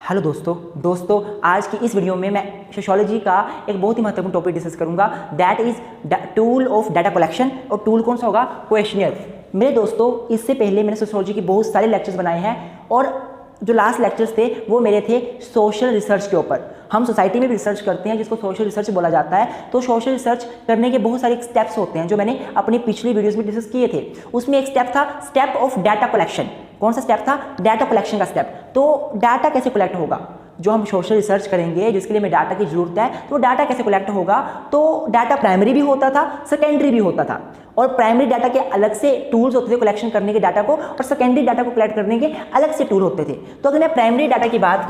Hello दोस्तों आज की इस वीडियो में मैं सोशियोलॉजी का एक बहुत ही महत्वपूर्ण टॉपिक डिस्कस करूंगा, that is tool of data collection. और टूल कौन सा होगा? क्वेश्चनियर। मेरे दोस्तों, इससे पहले मैंने सोशियोलॉजी के बहुत सारे लेक्चर्स बनाए हैं और जो लास्ट लेक्चर्स थे वो मेरे थे सोशल रिसर्च के ऊपर। हम सोसाइटी में भी रिसर्च करते हैं जिसको सोशल रिसर्च बोला जाता है। तो सोशल रिसर्च करने के बहुत सारे स्टेप्स होते हैं जो मैंने अपनी पिछली वीडियोस में डिस्कस किए थे। उसमें एक स्टेप था स्टेप ऑफ डाटा कलेक्शन। कौन सा स्टेप था? डाटा कलेक्शन का स्टेप। तो डाटा कैसे कलेक्ट होगा? जो हम सोशल रिसर्च करेंगे जिसके लिए हमें डाटा की जरूरत है, तो डाटा कैसे कलेक्ट होगा? तो डाटा प्राइमरी भी होता था, सेकेंडरी भी होता था। और प्राइमरी डाटा के अलग से टूल्स होते थे कलेक्शन करने के डाटा को, और सेकेंडरी डाटा को कलेक्ट करने के अलग से टूल होते थे। तो अगर मैं प्राइमरी डाटा की बात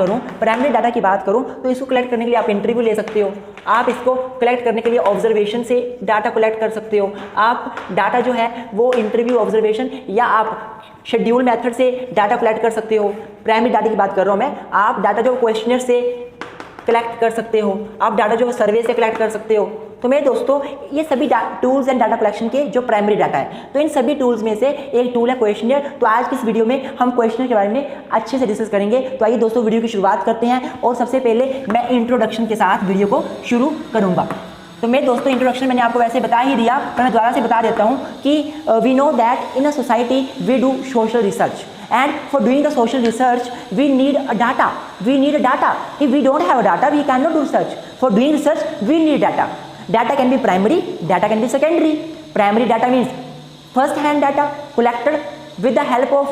करूं तो इसको कलेक्ट करने के लिए आप इंटरव्यू ले सकते हो। आप इसको कलेक्ट करने के लिए ऑब्जर्वेशन से डाटा कलेक्ट कर सकते हो। आप डाटा जो है वो इंटरव्यू, ऑब्जर्वेशन या आप शेड्यूल मेथड से डाटा कलेक्ट कर सकते हो। प्राइमरी डाटा की बात कर रहा हूं मैं। आप डाटा जो क्वेश्चनर से कलेक्ट कर सकते हो, आप डाटा जो सर्वे से कलेक्ट कर सकते हो। तो मेरे दोस्तों, ये सभी टूल्स एंड डाटा कलेक्शन के जो प्राइमरी डाटा है, तो इन सभी टूल्स में से एक टूल है क्वेश्चनियर। तो आज की इस वीडियो में हम क्वेश्चनियर के बारे में अच्छे से डिस्कस करेंगे। तो आइए दोस्तों, वीडियो की शुरुआत करते हैं और सबसे पहले मैं इंट्रोडक्शन के साथ वीडियो को शुरू करूंगा। तो मेरे दोस्तों, इंट्रोडक्शन मैंने आपको वैसे बता ही दिया, पर मैं दोबारा से बता देता हूं कि we know that in a society we do social research, and for doing the social research we need a data. If we don't have a data we cannot do research. For doing research we need data can be primary, data can be secondary. Primary data means first hand data collected with the help of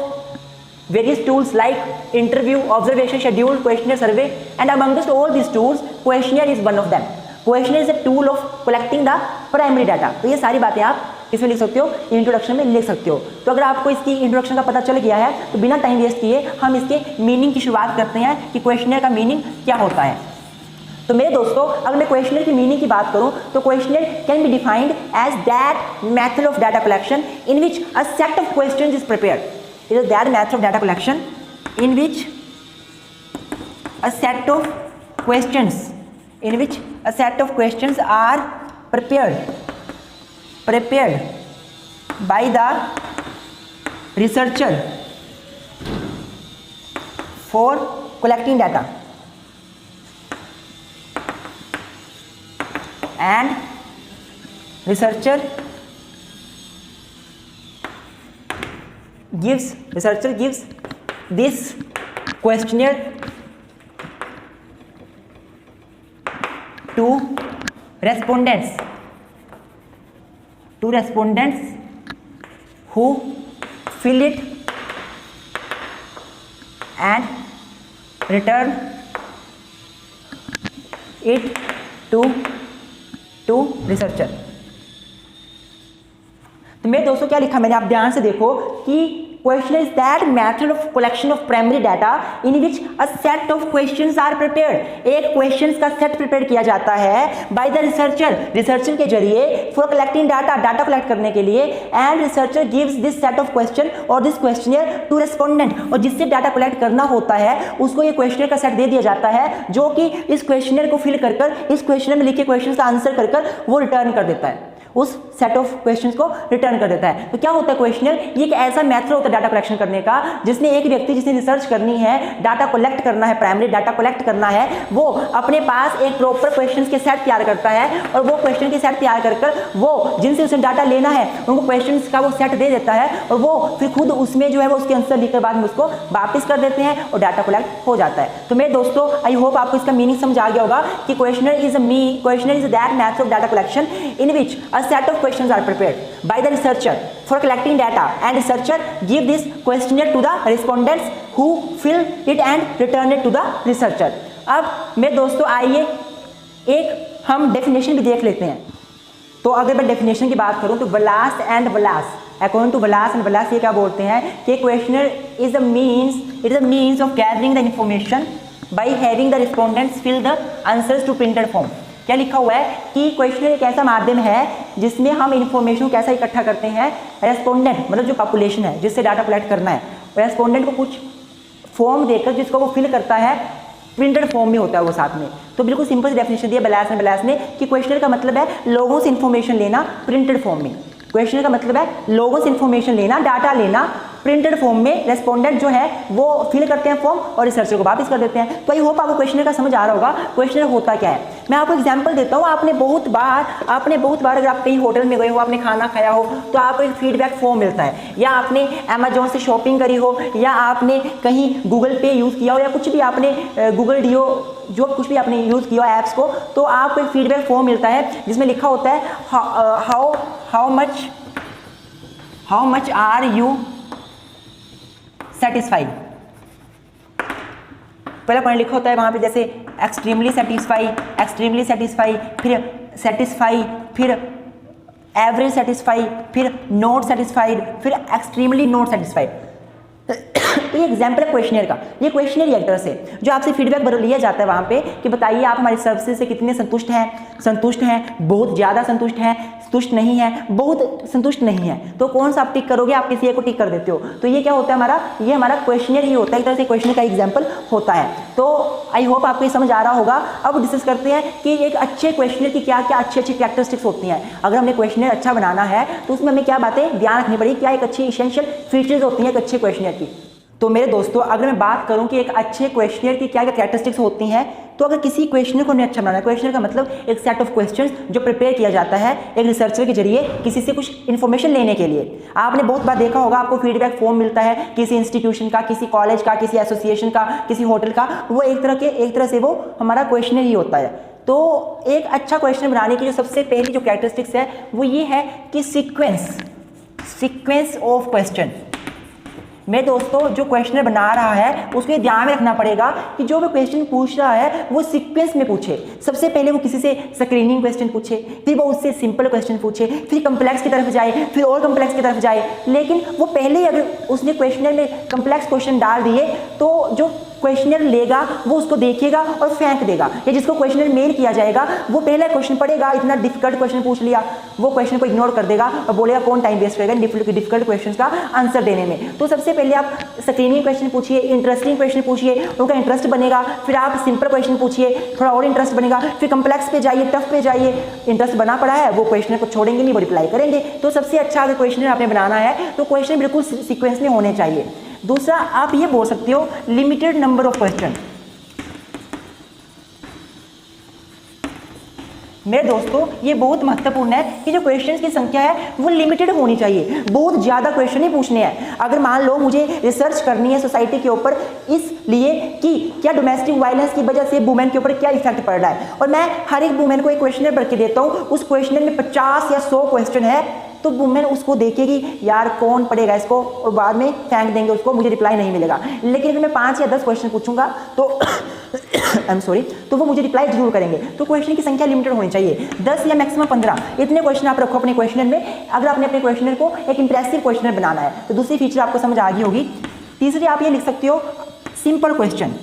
various tools like interview, observation, schedule, questionnaire, survey, and amongst all these tools questionnaire is one of them. Questionnaire is a tool of collecting the primary data. तो ये सारी बातें आप इसमें लिख सकते हो, introduction में लिख सकते हो। तो अगर आपको इसकी इंट्रोडक्शन का पता चल गया है तो बिना टाइम वेस्ट किए हम इसके मीनिंग की शुरुआत करते हैं कि क्वेश्चनर का मीनिंग क्या होता है। तो मेरे दोस्तों, अगर मैं क्वेश्चनर की मीनिंग की बात करूं तो questionnaire can be defined as that method of data collection in which a set of questions is prepared. It is that method of data collection in which a set of questions are prepared by the researcher for collecting data, and researcher gives this questionnaire to respondents who fill it and return it to researcher। तो मेरे दोस्तों, क्या लिखा मैंने, आप ध्यान से देखो कि question is that method of collection of primary data in which a set of questions are prepared. एक क्वेश्चंस का सेट प्रिपेयर किया जाता है बाय द रिसर्चर के जरिए फॉर कलेक्टिंग डाटा कलेक्ट करने के लिए, and researcher gives this set of question और दिस क्वेश्चनियर टू रेस्पोंडेंट। और जिससे डाटा कलेक्ट करना होता है उसको ये क्वेश्चनियर का सेट दे दिया जाता है, जो कि इस क्वेश्चनियर को फिल कर इस क्वेश्चनियर में लिखे क्वेश्चन का आंसर कर वो रिटर्न कर देता है, उस सेट ऑफ क्वेश्चंस को रिटर्न कर देता है। तो क्या होता है क्वेश्चनर? ये एक ऐसा मेथड होता है डाटा कलेक्शन करने का जिसने एक व्यक्ति जिसने रिसर्च करनी है, डाटा कलेक्ट करना है, प्राइमरी डाटा कलेक्ट करना है, वो अपने पास एक प्रॉपर क्वेश्चंस के सेट तैयार करता है और वो क्वेश्चन के सेट तैयार कर वो जिनसे उसे डाटा लेना है उनको क्वेश्चंस का वो सेट दे देता है, और वो फिर खुद उसमें जो है वो उसके आंसर लिखकर बाद में उसको वापस कर देते हैं और डाटा कलेक्ट हो जाता है। तो मेरे दोस्तों, आई होप आपको इसका मीनिंग समझ आ गया होगा कि questionnaire is that method of data collection in which a set of questions are prepared by the researcher for collecting data, and researcher give this questionnaire to the respondents who fill it and return it to the researcher। अब मेरे दोस्तों, आइए एक हम definition भी देख लेते हैं। तो अगर मैं डेफिनेशन की बात करूं तो Wallace and Wallace, according to Wallace and Wallace, ये क्या बोलते हैं कि questionnaire is a means of gathering the information by having the respondents fill the answers to printed form। क्या लिखा हुआ है कि क्वेश्चनर एक ऐसा माध्यम है जिसमें हम इन्फॉर्मेशन कैसा इकट्ठा करते हैं। रेस्पोंडेंट मतलब जो पॉपुलेशन है जिससे डाटा कलेक्ट करना है, रेस्पोंडेंट को कुछ फॉर्म देकर जिसको वो फिल करता है, प्रिंटेड फॉर्म में होता है वो साथ में। तो बिल्कुल सिंपल सी डेफिनेशन दिया बलास ने कि क्वेश्चनर का मतलब है लोगों से इन्फॉर्मेशन लेना प्रिंटेड फॉर्म में। क्वेश्चन का मतलब है लोगों से इंफॉर्मेशन लेना, डाटा लेना प्रिंटेड फॉर्म में रेस्पोंडेंट जो है वो फिल करते हैं फॉर्म और रिसर्चर को वापस कर देते हैं। तो आई होप आपको क्वेश्चनर का समझ आ रहा होगा क्वेश्चनर होता क्या है। मैं आपको एग्जांपल देता हूँ। आपने बहुत बार अगर आप कहीं होटल में गए हो, आपने खाना खाया हो, तो आपको एक फीडबैक फॉर्म मिलता है, या आपने अमेजोन से शॉपिंग करी हो, या आपने कहीं गूगल पे यूज़ किया हो, या कुछ भी आपने गूगल डीओ जो कुछ भी आपने यूज़ किया ऐप्स को, तो आपको एक फीडबैक फॉर्म मिलता है जिसमें लिखा होता है how much are you satisfied. पहला पॉइंट लिखा होता है वहाँ पे, जैसे एक्सट्रीमली सेटिस्फाई, फिर सेटिस्फाई, फिर एवरेज सेटिस्फाई, फिर नॉट सेटिस्फाइड, फिर एक्सट्रीमली नॉट सेटिस्फाइड। तो ये एग्जाम्पल है क्वेश्चनर का। ये क्वेश्चनर रिएक्टर से जो आपसे फीडबैक लिया जाता है वहाँ पे कि बताइए आप हमारी सर्विस से कितने संतुष्ट हैं, बहुत ज़्यादा संतुष्ट हैं, संतुष्ट नहीं है, बहुत संतुष्ट नहीं है। तो कौन सा आप टिक करोगे? आप किसी एक को टिक कर देते हो। तो ये क्या होता है ये हमारा क्वेश्चनर ही होता है, एक तरह से क्वेश्चनर का एग्जाम्पल होता है। तो आई होप आपको ये समझ आ रहा होगा। अब डिस्कस करते हैं कि एक अच्छे क्वेश्चनर की क्या क्या अच्छी कैरेक्टरिस्टिक्स होती हैं। अगर हमने क्वेश्चनर अच्छा बनाना है तो उसमें हमें क्या बातें ध्यान रखनी पड़ेगी, क्या एक अच्छी इसेंशियल फीचर्स होती हैं एक अच्छे क्वेश्चनर की। तो मेरे दोस्तों, अगर मैं बात करूं कि एक अच्छे क्वेश्चनर की क्या क्या कैरेक्टरिस्टिक्स होती हैं, तो अगर किसी क्वेश्चनर को हमें अच्छा बनाना है, क्वेश्चनर का मतलब एक सेट ऑफ क्वेश्चंस जो प्रिपेयर किया जाता है एक रिसर्चर के जरिए किसी से कुछ इन्फॉर्मेशन लेने के लिए। आपने बहुत बार देखा होगा, आपको फीडबैक फॉर्म मिलता है किसी इंस्टीट्यूशन का, किसी कॉलेज का, किसी एसोसिएशन का, किसी होटल का। वो एक तरह से वो हमारा क्वेश्चनर ही होता है। तो एक अच्छा क्वेश्चन बनाने की जो सबसे पहली जो कैरेक्टरिस्टिक्स है वो ये है कि सीक्वेंस ऑफ क्वेश्चन। मेरे दोस्तों, जो क्वेश्चनर बना रहा है उसको ध्यान में रखना पड़ेगा कि जो वो क्वेश्चन पूछ रहा है वो सीक्वेंस में पूछे। सबसे पहले वो किसी से स्क्रीनिंग क्वेश्चन पूछे, फिर वो उससे सिंपल क्वेश्चन पूछे, फिर कम्प्लेक्स की तरफ जाए, फिर और कम्प्लेक्स की तरफ जाए। लेकिन वो पहले ही अगर उसने क्वेश्चनर में कम्प्लेक्स क्वेश्चन डाल दिए तो जो क्वेश्चनर लेगा वो उसको देखेगा और फेंक देगा, या जिसको क्वेश्चनर मेल किया जाएगा वो पहला क्वेश्चन पढ़ेगा, इतना डिफिकल्ट क्वेश्चन पूछ लिया, वो क्वेश्चन को इग्नोर कर देगा और बोलेगा कौन टाइम वेस्ट करेगा डिफिकल्ट क्वेश्चन का आंसर देने में। तो सबसे पहले आप स्क्रीनिंग क्वेश्चन पूछिए, इंटरेस्टिंग क्वेश्चन पूछिए, उनका इंटरेस्ट बनेगा। फिर आप सिंपल क्वेश्चन पूछिए, थोड़ा और इंटरेस्ट बनेगा। फिर कम्प्लेक्स पे जाइए, टफ पे जाइए, इंटरेस्ट बना पड़ा है वो क्वेश्चन को छोड़ेंगे नहीं, वो रिप्लाई करेंगे। तो सबसे अच्छा अगर क्वेश्चन आपने बनाना है तो क्वेश्चन बिल्कुल सीक्वेंस में होने चाहिए। दूसरा, आप ये बोल सकते हो लिमिटेड नंबर ऑफ क्वेश्चन। मेरे दोस्तों, ये बहुत महत्वपूर्ण है कि जो क्वेश्चंस की संख्या है वो लिमिटेड होनी चाहिए। बहुत ज़्यादा क्वेश्चन ही पूछने हैं। अगर मान लो मुझे रिसर्च करनी है सोसाइटी के ऊपर, इसलिए कि क्या डोमेस्टिक वायलेंस की वजह से वुमेन के ऊपर क्या इफेक्ट पड़ रहा है, और मैं हर एक वुमेन को एक क्वेश्चनर भर के देता हूँ, उस क्वेश्चनर में 50 या 100 क्वेश्चन है, तो वुमेन उसको देखेगी, यार कौन पढ़ेगा इसको, और बाद में फेंक देंगे उसको, मुझे रिप्लाई नहीं मिलेगा। लेकिन अगर मैं 5 या 10 क्वेश्चन पूछूंगा तो तो वो मुझे रिप्लाई जरूर करेंगे। तो क्वेश्चन की संख्या लिमिटेड होनी चाहिए, 10 या मैक्सिमम 15, इतने क्वेश्चन आप रखो अपने क्वेश्चनर में, अगर आपने अपने क्वेश्चनर को एक इंप्रेसिव क्वेश्चनर बनाना है। तो दूसरी फीचर आपको समझ आ गई होगी। तीसरी, आप ये लिख सकते हो सिंपल क्वेश्चन।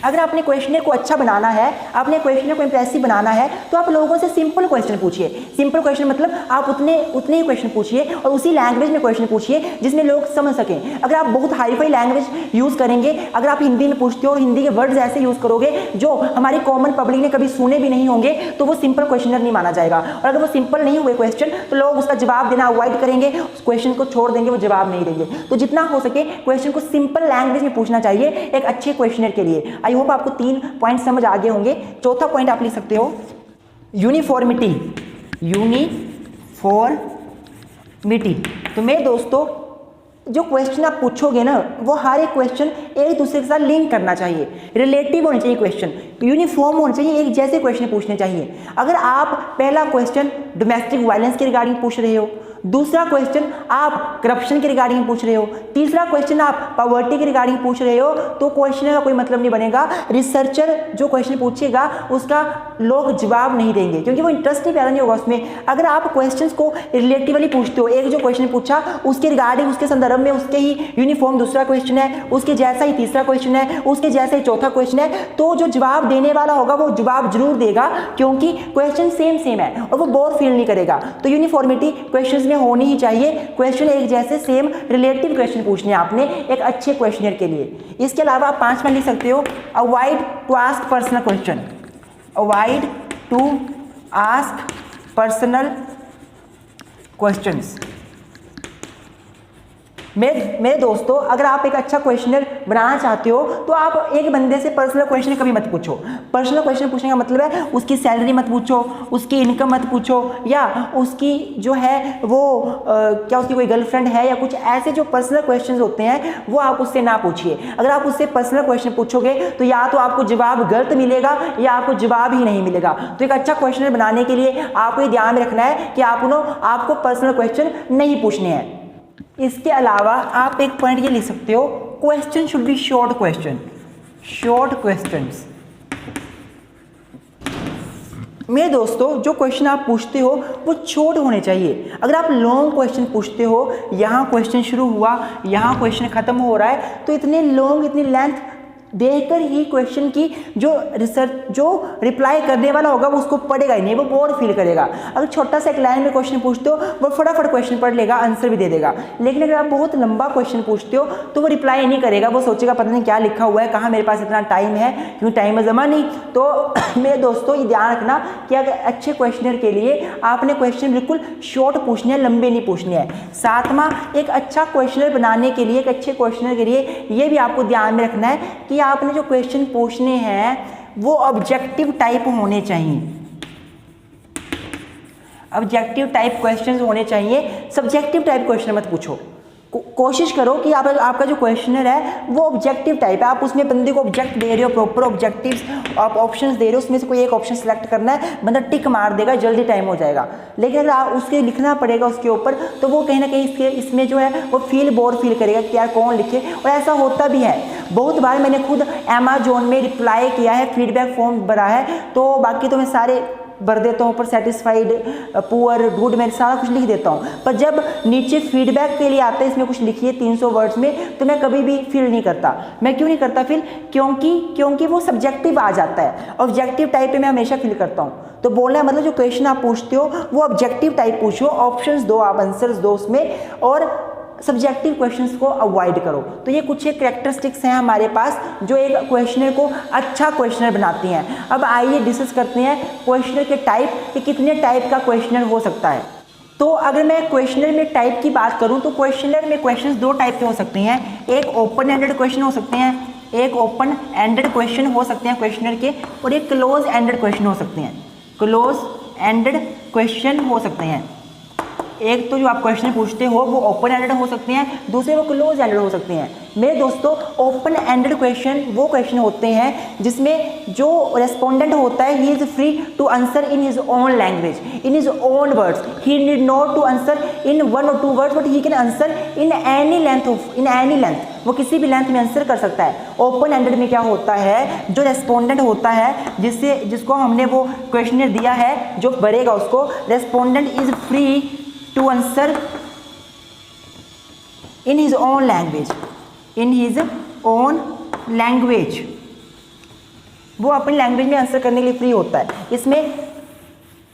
अगर आपने क्वेश्चनर को अच्छा बनाना है, आपने क्वेश्चनर को इंप्रेसिव बनाना है, तो आप लोगों से सिंपल क्वेश्चन पूछिए। सिंपल क्वेश्चन मतलब आप उतने ही क्वेश्चन पूछिए और उसी लैंग्वेज में क्वेश्चन पूछिए जिसमें लोग समझ सकें। अगर आप बहुत हाईफाई लैंग्वेज यूज़ करेंगे, अगर आप हिंदी में पूछते हो और हिंदी के वर्ड्स ऐसे यूज़ करोगे जो हमारी कॉमन पब्लिक ने कभी सुने भी नहीं होंगे, तो वो सिंपल क्वेश्चनर नहीं माना जाएगा। और अगर वो सिंपल नहीं हुए क्वेश्चन तो लोग उसका जवाब देना अवॉइड करेंगे, उस क्वेश्चन को छोड़ देंगे, वो जवाब नहीं देंगे। तो जितना हो सके क्वेश्चन को सिंपल लैंग्वेज में पूछना चाहिए एक अच्छे क्वेश्चनर के लिए। आई होप आपको 3 पॉइंट समझ आ गए होंगे। चौथा पॉइंट आप लिख सकते हो यूनिफॉर्मिटी। तो मेरे दोस्तों, जो क्वेश्चन आप पूछोगे ना, वो हर एक क्वेश्चन एक दूसरे के साथ लिंक करना चाहिए, रिलेटिव होने चाहिए क्वेश्चन, यूनिफॉर्म होने चाहिए, एक जैसे क्वेश्चन पूछने चाहिए। अगर आप पहला क्वेश्चन डोमेस्टिक वायलेंस के रिगार्डिंग पूछ रहे हो, दूसरा क्वेश्चन आप करप्शन के रिगार्डिंग पूछ रहे हो, तीसरा क्वेश्चन आप पॉवर्टी के रिगार्डिंग पूछ रहे हो, तो क्वेश्चन का कोई मतलब नहीं बनेगा। रिसर्चर जो क्वेश्चन पूछेगा उसका लोग जवाब नहीं देंगे, क्योंकि वो इंटरेस्ट नहीं पैदा नहीं होगा उसमें। अगर आप क्वेश्चंस को रिलेटिवली पूछते हो, एक जो क्वेश्चन पूछा उसके रिगार्डिंग, उसके संदर्भ में उसके ही यूनिफॉर्म दूसरा क्वेश्चन है, उसके जैसा ही तीसरा क्वेश्चन है, उसके जैसा ही चौथा क्वेश्चन है, तो जो जवाब देने वाला होगा वो जवाब जरूर देगा, क्योंकि क्वेश्चन सेम है और वो बोर फील नहीं करेगा। तो यूनिफॉर्मिटी क्वेश्चंस में होनी ही चाहिए। क्वेश्चन एक जैसे सेम रिलेटिव क्वेश्चन पूछने आपने एक अच्छे क्वेश्चनर के लिए। इसके अलावा आप 5वां लिख सकते हो avoid to ask personal question. Avoid to ask personal questions. मेरे दोस्तों, अगर आप एक अच्छा क्वेश्चनर बनाना चाहते हो तो आप एक बंदे से पर्सनल क्वेश्चन कभी मत पूछो। पर्सनल क्वेश्चन पूछने का मतलब है उसकी सैलरी मत पूछो, उसकी इनकम मत पूछो, या उसकी जो है वो क्या उसकी कोई गर्लफ्रेंड है या कुछ ऐसे जो पर्सनल क्वेश्चन होते हैं वो आप उससे ना पूछिए। अगर आप उससे पर्सनल क्वेश्चन पूछोगे तो या तो आपको जवाब गलत मिलेगा या आपको जवाब ही नहीं मिलेगा। तो एक अच्छा क्वेश्चनर बनाने के लिए आपको ये ध्यान में रखना है कि आपको पर्सनल क्वेश्चन नहीं पूछने हैं। इसके अलावा आप एक पॉइंट ये लिख सकते हो, question should be short question, short questions. मेरे दोस्तों, जो क्वेश्चन आप पूछते हो वो शॉर्ट होने चाहिए। अगर आप लॉन्ग क्वेश्चन पूछते हो, यहाँ क्वेश्चन शुरू हुआ, यहाँ क्वेश्चन खत्म हो रहा है, तो इतने लॉन्ग, इतनी लेंथ देखकर ही क्वेश्चन की जो रिप्लाई करने वाला होगा वो उसको पढ़ेगा ही नहीं, वो बोर फील करेगा। अगर छोटा सा एक लाइन में क्वेश्चन पूछते हो वो फटाफट क्वेश्चन पढ़ लेगा, आंसर भी दे देगा। लेकिन अगर आप बहुत लंबा क्वेश्चन पूछते हो तो वो रिप्लाई नहीं करेगा, वो सोचेगा पता नहीं क्या लिखा हुआ है, कहाँ मेरे पास इतना टाइम है, क्यों टाइम है जमा नहीं। तो मेरे दोस्तों ये ध्यान रखना कि अगर अच्छे क्वेश्चनर के लिए आपने क्वेश्चन बिल्कुल शॉर्ट पूछने हैं, लंबे नहीं पूछने हैं। सातवां, एक अच्छा क्वेश्चनर बनाने के लिए, एक अच्छे क्वेश्चनर के लिए ये भी आपको ध्यान में रखना है कि आपने जो क्वेश्चन पूछने हैं वो ऑब्जेक्टिव टाइप होने चाहिए। ऑब्जेक्टिव टाइप क्वेश्चंस होने चाहिए, सब्जेक्टिव टाइप क्वेश्चन मत पूछो। कोशिश करो कि आपका जो क्वेश्चनर है वो ऑब्जेक्टिव टाइप है, आप उसमें बंदे को ऑब्जेक्ट दे रहे हो, प्रॉपर ऑब्जेक्टिव्स आप ऑप्शंस दे रहे हो, उसमें से कोई एक ऑप्शन सेलेक्ट करना है, बंदा टिक मार देगा, जल्दी टाइम हो जाएगा। लेकिन अगर आप उसके लिखना पड़ेगा उसके ऊपर, तो वो कहीं ना कहीं इसमें जो है वो बोर फील करेगा कि यार कौन लिखे। और ऐसा होता भी है, बहुत बार मैंने खुद अमेज़न में रिप्लाई किया है, फीडबैक फॉर्म भरा है, तो बाकी तो मैं सारे भर देता हूँ, पर सेटिस्फाइड, पुअर, गुड, मैं सारा कुछ लिख देता हूँ। पर जब नीचे फीडबैक के लिए आता है इसमें कुछ लिखिए 300 वर्ड्स में, तो मैं कभी भी फील नहीं करता। मैं क्यों नहीं करता फील? क्योंकि वो सब्जेक्टिव आ जाता है। ऑब्जेक्टिव टाइप पे मैं हमेशा फील करता हूँ। तो बोलना है मतलब जो क्वेश्चन आप पूछते हो वो ऑब्जेक्टिव टाइप पूछो, ऑप्शंस दो, आप आंसर्स दो उसमें, और सब्जेक्टिव क्वेश्चंस को अवॉइड करो। तो ये कुछ एक कैरेक्टरिस्टिक्स हैं हमारे पास जो एक क्वेश्चनर को अच्छा क्वेश्चनर बनाती हैं। अब आइए डिस्कस करते हैं क्वेश्चनर के टाइप, कि कितने टाइप का क्वेश्चनर हो सकता है। तो अगर मैं क्वेश्चनर में टाइप की बात करूं तो क्वेश्चनर में क्वेश्चंस दो टाइप के हो सकते हैं। एक ओपन एंडेड क्वेश्चन हो सकते हैं, एक ओपन एंडेड क्वेश्चन हो सकते हैं क्वेश्चनर के, और एक क्लोज एंडेड क्वेश्चन हो सकते हैं। क्लोज एंडेड क्वेश्चन हो सकते हैं। एक तो जो आप क्वेश्चन पूछते हो वो ओपन एंडेड हो सकते हैं, दूसरे वो क्लोज एंडेड हो सकते हैं। मेरे दोस्तों, ओपन एंडेड क्वेश्चन वो क्वेश्चन होते हैं जिसमें जो रेस्पोंडेंट होता है he is free to answer in his own language, in his own words. He need not to answer in 1 or 2 words, but he can answer in any length, वो किसी भी लेंथ में आंसर कर सकता है। Open ended में क्या होता है, जो रेस्पोंडेंट होता है जिसको हमने वो क्वेश्चनर दिया है, जो भरेगा उसको, respondent is free to answer in his own language, in his own language. वो अपनी लैंग्वेज में आंसर करने के लिए फ्री होता है। इसमें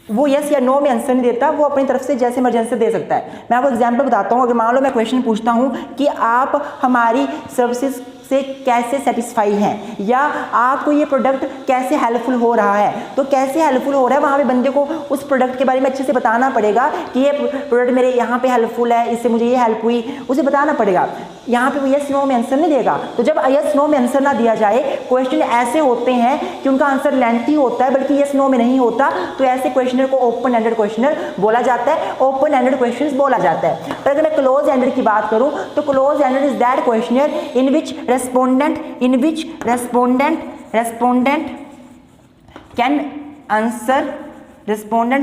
वो यस या नो में आंसर नहीं देता, वो अपनी तरफ से जैसे मर्जी आंसर दे सकता है। मैं आपको एग्जांपल बताता हूँ। अगर मान लो मैं क्वेश्चन पूछता हूँ कि आप हमारी सर्विसेज से कैसे सेटिस्फाई हैं, या आपको ये प्रोडक्ट कैसे हेल्पफुल हो रहा है, तो कैसे हेल्पफुल हो रहा है वहाँ पे बंदे को उस प्रोडक्ट के बारे में अच्छे से बताना पड़ेगा कि ये प्रोडक्ट मेरे यहाँ पे हेल्पफुल है, इससे मुझे ये हेल्प हुई, उसे बताना पड़ेगा। यहाँ पे वो यस नो में आंसर नहीं देगा। तो जब यस नो में आंसर ना दिया जाए, क्वेश्चन ऐसे होते हैं कि उनका आंसर लेंथी होता है बल्कि यस नो में नहीं होता, तो ऐसे क्वेश्चनर को ओपन एंडेड क्वेश्चनर बोला जाता है, ओपन एंडेड क्वेश्चन बोला जाता है। पर अगर मैं क्लोज एंडेड की बात करूँ तो close ended is that questionnaire in which respondent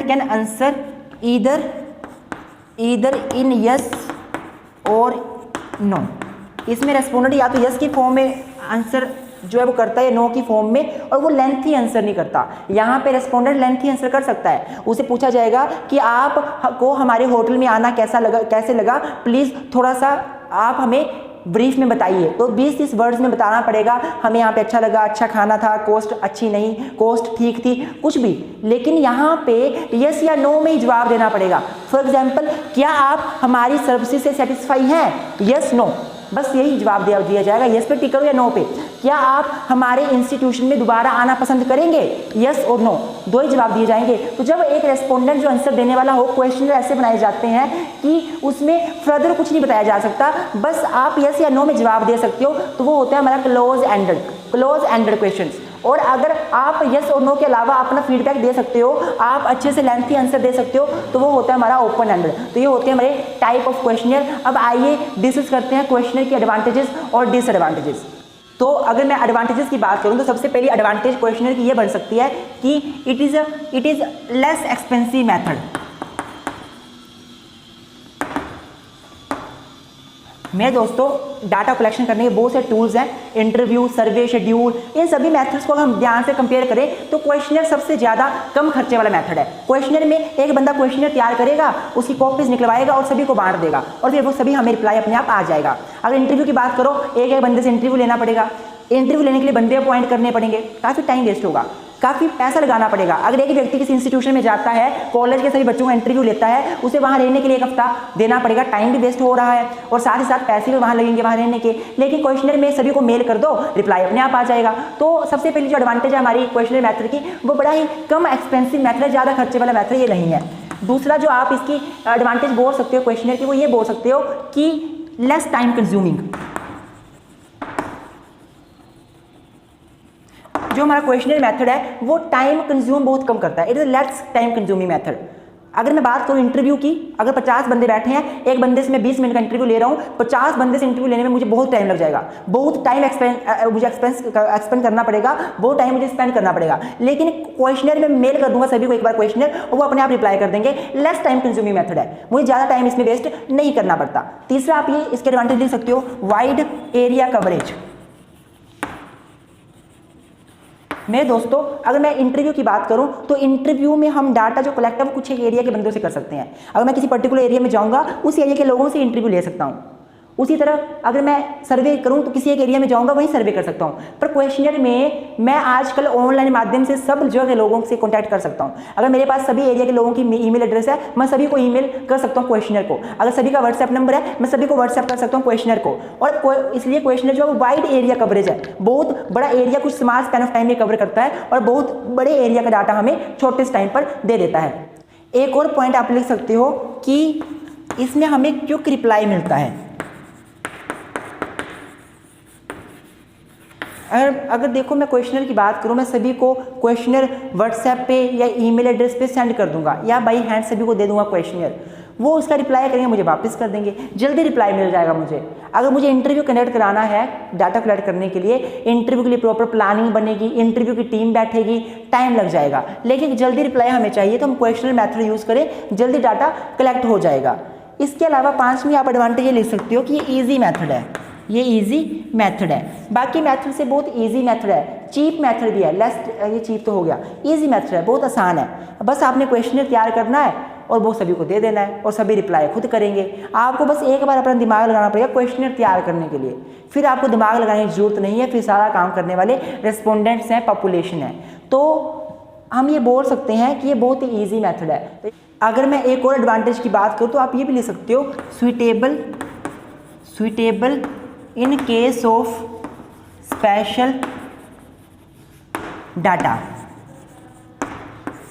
can answer either in yes or no। इसमें रेस्पोंडेंट या तो यस की फॉर्म में आंसर जो है वो करता है, नो की फॉर्म में, और वो लेंथी आंसर नहीं करता। यहाँ पे रेस्पोंडेंट लेंथी आंसर कर सकता है। उसे पूछा जाएगा कि आपको हमारे होटल में आना कैसे लगा, प्लीज़ थोड़ा सा आप हमें ब्रीफ में बताइए। तो 20-30 वर्ड्स में बताना पड़ेगा, हमें यहाँ पे अच्छा लगा, अच्छा खाना था, कॉस्ट अच्छी नहीं, कॉस्ट ठीक थी, कुछ भी। लेकिन यहाँ पे यस या नो में ही जवाब देना पड़ेगा। फॉर एग्जाम्पल, क्या आप हमारी सर्विसेज से सेटिस्फाई हैं? यस नो, बस यही जवाब दिया जाएगा, यस पे टिक करो या नो पे। क्या आप हमारे इंस्टीट्यूशन में दोबारा आना पसंद करेंगे? यस और नो, दो ही जवाब दिए जाएंगे। तो जब एक रेस्पोंडेंट जो आंसर देने वाला हो, क्वेश्चन ऐसे बनाए जाते हैं कि उसमें फर्दर कुछ नहीं बताया जा सकता, बस आप यस या नो में जवाब दे सकते हो, तो वो होता है हमारा क्लोज एंडेड क्वेश्चंस। और अगर आप यस और नो के अलावा अपना फीडबैक दे सकते हो, आप अच्छे से लेंथी आंसर दे सकते हो, तो वो होता है हमारा ओपन एंडेड। तो ये होते हैं हमारे टाइप ऑफ क्वेश्चनर। अब आइए डिस्कस करते हैं क्वेश्चनर की एडवांटेजेस और डिसएडवांटेजेस। तो अगर मैं एडवांटेजेस की बात करूं तो सबसे पहली एडवांटेज क्वेश्चनर की ये बन सकती है कि it is less expensive method. मेरे दोस्तों, डाटा कलेक्शन करने के बहुत से टूल्स हैं, इंटरव्यू, सर्वे, शेड्यूल, इन सभी मेथड्स को हम ध्यान से कंपेयर करें तो क्वेश्चनर सबसे ज़्यादा कम खर्चे वाला मेथड है। क्वेश्चनर में एक बंदा क्वेश्चनर तैयार करेगा, उसकी कॉपीज निकलवाएगा और सभी को बांट देगा और फिर वो सभी हमें रिप्लाई अपने आप आ जाएगा। अगर इंटरव्यू की बात करो, एक बंदे से इंटरव्यू लेना पड़ेगा, इंटरव्यू लेने के लिए बंदे अपॉइंट करने पड़ेंगे, काफ़ी टाइम वेस्ट होगा, काफ़ी पैसा लगाना पड़ेगा। अगर एक व्यक्ति किसी इंस्टीट्यूशन में जाता है, कॉलेज के सभी बच्चों का इंटरव्यू लेता है, उसे वहाँ रहने के लिए 1 हफ्ता देना पड़ेगा, टाइम भी वेस्ट हो रहा है और साथ ही साथ पैसे भी वहाँ लगेंगे वहाँ रहने के। लेकिन क्वेश्चनर में सभी को मेल कर दो, रिप्लाई अपने आप आ जाएगा। तो सबसे पहली जो एडवांटेज है हमारी क्वेश्चनर मेथड की, वो बड़ा ही कम एक्सपेंसिव मेथड है, ज़्यादा खर्चे वाला मेथड ये नहीं है। दूसरा जो आप इसकी एडवांटेज बोल सकते हो क्वेश्चनर की, वो ये बोल सकते हो कि लेस टाइम कंज्यूमिंग। जो हमारा क्वेश्चनर मेथड है वो टाइम कंज्यूम बहुत कम करता है, it is less time consuming method. अगर मैं बात करूँ इंटरव्यू की, अगर 50 बंदे बैठे हैं, एक बंदे से मैं 20 मिनट का इंटरव्यू ले रहा हूँ, 50 बंदे से इंटरव्यू लेने में मुझे बहुत टाइम लग जाएगा, बहुत टाइम मुझे एक्सपेंड करना पड़ेगा, बहुत टाइम मुझे स्पेंड करना पड़ेगा। लेकिन क्वेश्चनर में मेल कर दूंगा सभी को एक बार क्वेश्चनर और वो अपने आप रिप्लाई कर देंगे। लेस टाइम कंज्यूमिंग मेथड है, मुझे ज़्यादा टाइम इसमें वेस्ट नहीं करना पड़ता। तीसरा आप ये इसके एडवांटेज देख सकते हो, वाइड एरिया कवरेज। मेरे दोस्तों, अगर मैं इंटरव्यू की बात करूं तो इंटरव्यू में हम डाटा जो कलेक्ट है वो कुछ एक एरिया के बंदों से कर सकते हैं। अगर मैं किसी पर्टिकुलर एरिया में जाऊंगा, उस एरिया के लोगों से इंटरव्यू ले सकता हूं। उसी तरह अगर मैं सर्वे करूं तो किसी एक एरिया में जाऊंगा, वहीं सर्वे कर सकता हूं। पर क्वेश्चनर में मैं आजकल ऑनलाइन माध्यम से सब जगह के लोगों से कॉन्टैक्ट कर सकता हूं। अगर मेरे पास सभी एरिया के लोगों की ईमेल एड्रेस है, मैं सभी को ईमेल कर सकता हूं क्वेश्चनर को। अगर सभी का व्हाट्सएप नंबर है, मैं सभी को व्हाट्सएप कर सकता हूं क्वेश्चनर को। और इसलिए क्वेश्चनर जो है वो वाइड एरिया कवरेज है, बहुत बड़ा एरिया कुछ स्मॉल स्पैन ऑफ टाइम में कवर करता है और बहुत बड़े एरिया का डाटा हमें छोटे टाइम पर दे देता है। एक और पॉइंट आप लिख सकते हो कि इसमें हमें क्विक रिप्लाई मिलता है। अगर देखो मैं क्वेश्चनर की बात करूं, मैं सभी को क्वेश्चनर व्हाट्सएप पे या ईमेल एड्रेस पे सेंड कर दूंगा या बाई हैंड सभी को दे दूंगा क्वेश्चनर, वो उसका रिप्लाई करेंगे, मुझे वापस कर देंगे, जल्दी रिप्लाई मिल जाएगा मुझे। अगर मुझे इंटरव्यू कंडक्ट कराना है डाटा कलेक्ट करने के लिए, इंटरव्यू के लिए प्रॉपर प्लानिंग बनेगी, इंटरव्यू की टीम बैठेगी, टाइम लग जाएगा। लेकिन जल्दी रिप्लाई हमें चाहिए तो हम क्वेश्चनर मेथड यूज़ करें, जल्दी डाटा कलेक्ट हो जाएगा। इसके अलावा 5वीं आप एडवांटेज ये लिख सकते हो कि ये ईजी मेथड है, ये इजी मेथड है। बाकी मेथड से बहुत इजी मेथड है, चीप मेथड भी है, ये चीप तो हो गया, इजी मेथड है, बहुत आसान है। बस आपने क्वेश्चनर तैयार करना है और वो सभी को दे देना है और सभी रिप्लाई खुद करेंगे। आपको बस एक बार अपना दिमाग लगाना पड़ेगा क्वेश्चनर तैयार करने के लिए, फिर आपको दिमाग लगाने की जरूरत नहीं है, फिर सारा काम करने वाले रेस्पोंडेंट्स हैं, पॉपुलेशन है। तो हम ये बोल सकते हैं कि ये बहुत ही ईजी मेथड है। अगर मैं एक और एडवांटेज की बात करूँ तो आप ये भी ले सकते हो, suitable in case of special data.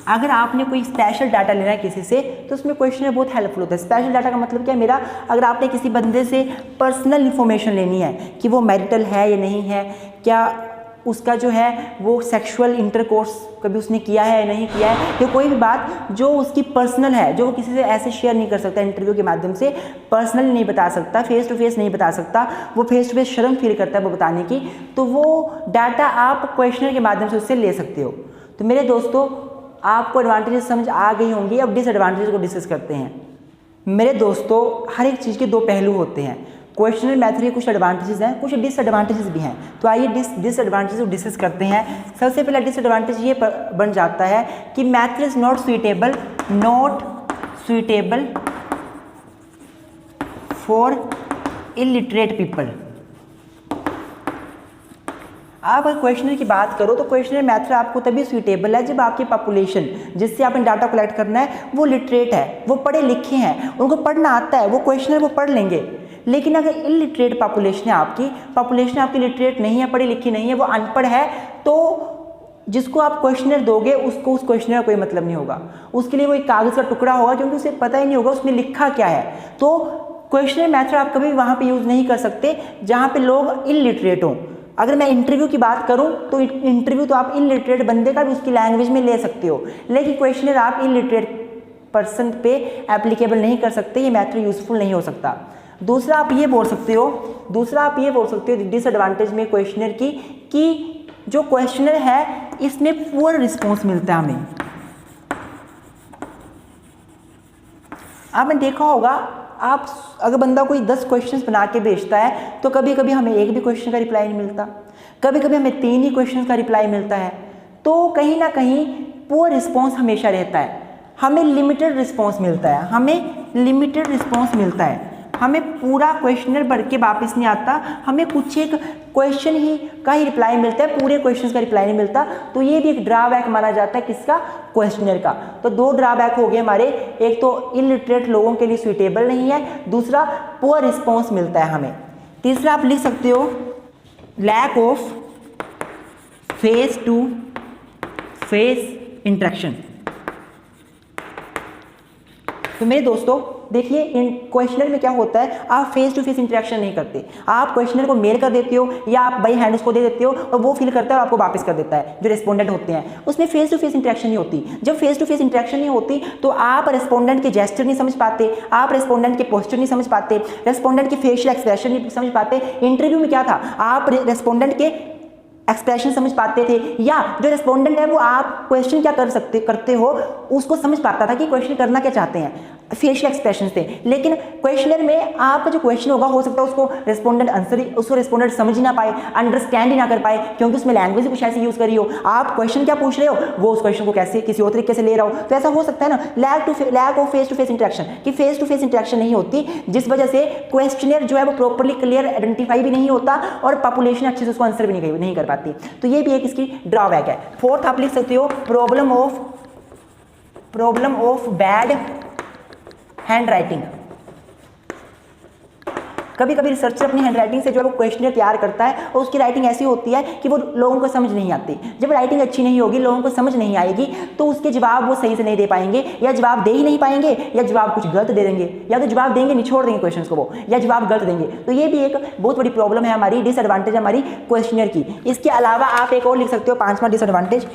अगर आपने कोई स्पेशल डाटा लेना है किसी से तो उसमें क्वेश्चनर बहुत हेल्पफुल होता है। स्पेशल डाटा का मतलब क्या है मेरा, अगर आपने किसी बंदे से पर्सनल इन्फॉर्मेशन लेनी है कि वो मैरिटल है या नहीं है, क्या उसका जो है वो सेक्सुअल इंटरकोर्स कभी उसने किया है या नहीं किया है, या कोई भी बात जो उसकी पर्सनल है, जो वो किसी से ऐसे शेयर नहीं कर सकता, इंटरव्यू के माध्यम से पर्सनल नहीं बता सकता, फेस टू फेस नहीं बता सकता, वो फेस टू फेस शर्म फील करता है वो बताने की, तो वो डाटा आप क्वेश्चनर के माध्यम से उससे ले सकते हो। तो मेरे दोस्तों, आपको एडवांटेजेस समझ आ गई होंगी, अब डिसएडवांटेज को डिस्कस करते हैं। मेरे दोस्तों, हर एक चीज़ के दो पहलू होते हैं। क्वेश्चनर मेथड के कुछ एडवांटेजेस हैं, कुछ डिसएडवांटेजेस भी हैं। तो आइए डिसएडवांटेजेस को डिस्कस करते हैं। सबसे पहला डिसएडवांटेज ये बन जाता है कि method is not suitable for illiterate people. आप अगर क्वेश्चनर की बात करो तो क्वेश्चनर मेथड आपको तभी सुइटेबल है जब आपकी पॉपुलेशन जिससे आपने डाटा कलेक्ट करना है वो लिटरेट है, वो पढ़े लिखे हैं, उनको पढ़ना आता है, वो क्वेश्चनर वो पढ़ लेंगे। लेकिन अगर इलिटरेट पॉपुलेशन है आपकी लिटरेट नहीं है, पढ़ी लिखी नहीं है, वो अनपढ़ है, तो जिसको आप क्वेश्चनर दोगे उसको उस क्वेश्चनर का कोई मतलब नहीं होगा, उसके लिए वो एक कागज़ का टुकड़ा होगा, क्योंकि उसे पता ही नहीं होगा उसमें लिखा क्या है। तो क्वेश्चनर मेथड आप कभी वहाँ पे यूज़ नहीं कर सकते जहाँ पे लोग इलिटरेट हों। अगर मैं इंटरव्यू की बात करूँ तो इंटरव्यू तो आप इलिटरेट बंदे का भी उसकी लैंग्वेज में ले सकते हो, लेकिन क्वेश्चनर आप इलिटरेट पर्सन पे एप्लीकेबल नहीं कर सकते, ये मेथड यूज़फुल नहीं हो सकता। दूसरा आप ये बोल सकते हो डिसएडवांटेज में क्वेश्चनर की कि जो क्वेश्चनर है इसमें पुअर रिस्पॉन्स मिलता है हमें। आपने देखा होगा, आप अगर बंदा कोई 10 क्वेश्चंस बना के भेजता है तो कभी कभी हमें एक भी क्वेश्चन का रिप्लाई नहीं मिलता, कभी कभी हमें 3 ही क्वेश्चन का रिप्लाई मिलता है। तो कहीं ना कहीं पुअर रिस्पॉन्स हमेशा रहता है, हमें लिमिटेड रिस्पॉन्स मिलता है, हमें पूरा क्वेश्चनर भर के वापस नहीं आता, हमें कुछ एक क्वेश्चन ही का ही रिप्लाई मिलता है, पूरे क्वेश्चन का रिप्लाई नहीं मिलता। तो ये भी एक ड्रॉबैक माना जाता है किसका, क्वेश्चनर का। तो 2 ड्रॉबैक हो गए हमारे, एक तो इलिटरेट लोगों के लिए सुइटेबल नहीं है, दूसरा पुअर रिस्पॉन्स मिलता है हमें। तीसरा आप लिख सकते हो lack of face to face interaction. तो मेरे दोस्तों देखिए, क्वेश्चनर में क्या होता है, आप फेस टू फेस इंटरेक्शन नहीं करते, आप क्वेश्चनर को मेल कर देते हो या आप बाई हैंड उसको दे देते हो और वो फिल करता है और आपको वापस कर देता है। जो रेस्पोंडेंट होते हैं उसमें फेस टू फेस इंटरेक्शन नहीं होती। जब फेस टू फेस इंटरेक्शन नहीं होती तो आप रेस्पोंडेंट के जेस्चर नहीं समझ पाते, आप रेस्पोंडेंट के पोस्चर नहीं समझ पाते, रेस्पोंडेंट के फेशियल एक्सप्रेशन नहीं समझ पाते। इंटरव्यू में क्या था, आप रेस्पोंडेंट के एक्सप्रेशन समझ पाते थे, या जो रेस्पोंडेंट है वो आप क्वेश्चन क्या करते हो उसको समझ पाता था कि क्वेश्चन करना क्या चाहते हैं, फेशियल एक्सप्रेशन थे। लेकिन क्वेश्चनर में आपका जो क्वेश्चन होगा हो सकता है उसको रेस्पोंडेंट समझ ही ना पाए, अंडरस्टैंड ही ना कर पाए, क्योंकि उसमें लैंग्वेज कुछ ऐसी यूज़ करी हो, आप क्वेश्चन क्या पूछ रहे हो वो उस क्वेश्चन को कैसे किसी और तरीके से ले रहा हो। तो ऐसा हो सकता है ना, lack of face to face interaction, कि फेस टू फेस इंटरेक्शन नहीं होती, जिस वजह से क्वेश्चनर जो है वो प्रॉपरली क्लियर आइडेंटिफाई भी नहीं होता और पॉपुलेशन अच्छे से उसको आंसर भी नहीं कर पाती। तो ये भी एक इसकी ड्रॉबैक है। फोर्थ आप लिख सकते हो problem of bad hand writing. कभी कभी रिसर्चर अपनी हैंड राइटिंग से जो है वो क्वेश्चनर तैयार करता है और उसकी राइटिंग ऐसी होती है कि वो लोगों को समझ नहीं आती। जब राइटिंग अच्छी नहीं होगी, लोगों को समझ नहीं आएगी, तो उसके जवाब वो सही से नहीं दे पाएंगे, या जवाब दे ही नहीं पाएंगे, या जवाब कुछ गलत दे देंगे, या तो जवाब देंगे निछोड़ देंगे क्वेश्चन को वो, या जवाब गलत देंगे। तो ये भी एक बहुत बड़ी प्रॉब्लम है हमारी, डिसएडवांटेज हमारी क्वेश्चनर की। इसके अलावा आप एक और लिख सकते हो, 5वां डिसएडवांटेज,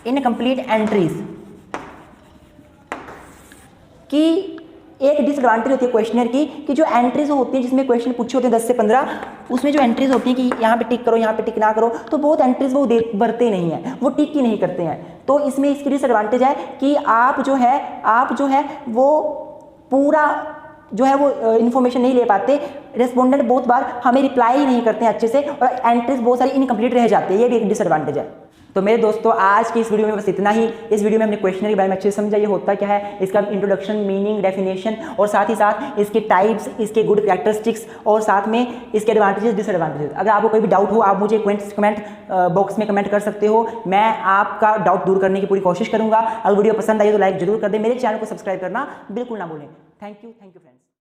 इनकम्प्लीट एंट्रीज। कि एक डिसएडवांटेज होती है क्वेश्चनर की कि जो एंट्रीज होती है जिसमें क्वेश्चन पूछे होते हैं 10 से 15, उसमें जो एंट्रीज होती हैं कि यहाँ पे टिक करो, यहाँ पे टिक ना करो, तो बहुत एंट्रीज वो भरते नहीं हैं, वो टिक ही नहीं करते हैं। तो इसमें इसकी डिसएडवांटेज है कि आप जो है वो पूरा जो है वो इन्फॉर्मेशन नहीं ले पाते, रेस्पोंडेंट बहुत बार हमें रिप्लाई ही नहीं करते हैं अच्छे से, और एंट्रीज बहुत सारी इनकम्प्लीट रह जाती है, ये भी एक डिसएडवांटेज है। तो मेरे दोस्तों आज की इस वीडियो में बस इतना ही। इस वीडियो में हमने क्वेश्चनर के बारे में अच्छे से समझा, ये होता क्या है, इसका इंट्रोडक्शन, मीनिंग, डेफिनेशन, और साथ ही साथ इसके टाइप्स, इसके गुड कैरेक्टरिस्टिक्स, और साथ में इसके एडवांटेजेस, डिसएडवांटेजेस। अगर आपको कोई भी डाउट हो आप मुझे कमेंट बॉक्स में कमेंट कर सकते हो, मैं आपका डाउट दूर करने की पूरी कोशिश करूंगा। अगर वीडियो पसंद आई तो लाइक जरूर कर दें, मेरे चैनल को सब्सक्राइब करना बिल्कुल ना भूलें। Thank you friends.